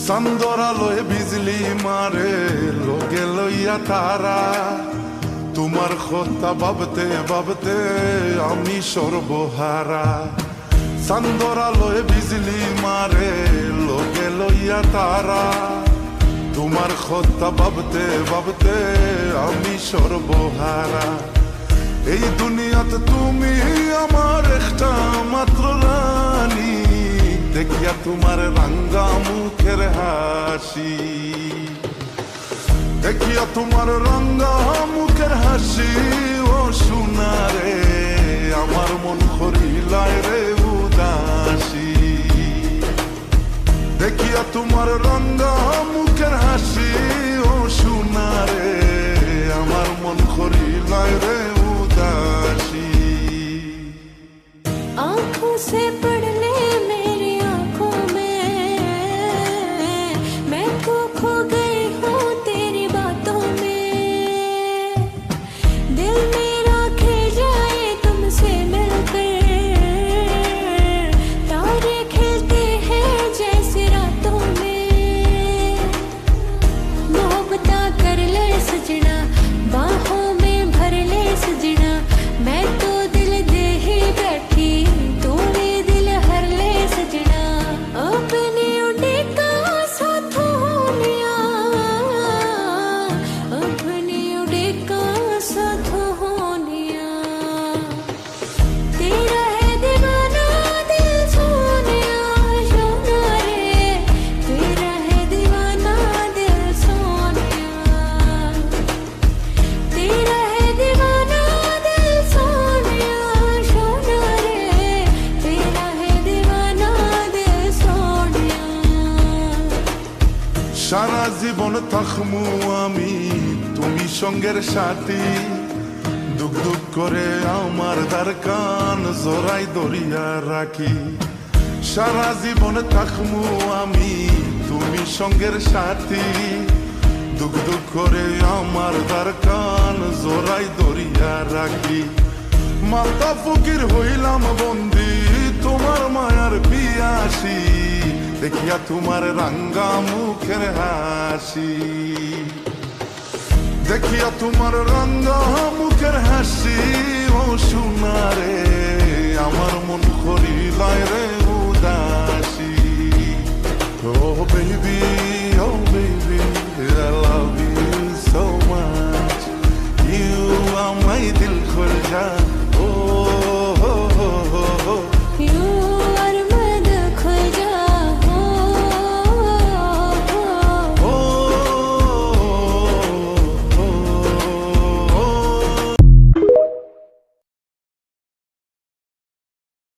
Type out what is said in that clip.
চান্দর আলোয় বিজলি মারে লোকে লইয়া তারা, তোমার কথা ভাবতে ভাবতে আমি সর্বহারা। চান্দর আলোয় বিজলি মারে লোকে লইয়া তারা, তোমার কথা ভাবতে ভাবতে আমি সর্বহারা। এই দুনিয়াতে তুমি আমার একটা মাত্র রানী, দেখিয়া তোমার রাঙ্গা মুখের হাসি, দেখিয়া তোমার রাঙ্গা মুখের হাসি ও সোনারে, আমার মন করিলায় রে উদাসী। দেখিয়া তোমার রাঙ্গা মুখের হাসি ও সোনারে, আমার মন করিলায় রে উদাসী। आँखों से पढ़ ले मेरी आँखों में, मैं तो खो गई हूँ तेरी बातों में। दिल मेरा खिल जाए तुमसे मिलकर, तारे खिलते हैं जैसे रातों में। मोहब्बता कर ले सजना, बाहों में भर ले सजना, मैं तो दिल दे ही बैठी, तू भी दिल हर ले सजना। अपने उड़ेगा साथ होनिया, अपने उड़ेगा साथ होनिया। तेरा है दीवाना दिल सोनिया, सोना रे, तेरा है दीवाना दिल सोनिया, तेरा है दीवाना दिल सोनिया, सोना रे, तेरा है दीवाना दिल सोनिया। সারা জীবন থাকমু আমি তুমি সঙ্গের সাথী, দুঃখ দুঃখ করে আমার দ্বার কান জোড়াই দরিয়া রাখি। সারা জীবন থাকমু আমি তুমি সঙ্গের সাথী, দুঃখ দুঃখ করে আমার দ্বার কান জোড়াই দরিয়া রাখি। মাতা ফকির হইলাম বন্দি তোমার মায়ার পিয়াসী, দেখিয়া তোমার রাঙ্গা মুখের হাসি, দেখিয়া তোমার রাঙ্গা মুখের হাসি ও সোনারে, আমার মন করিলায় রে উদাসী। Oh baby, I love you so much, you are my dil khul ja।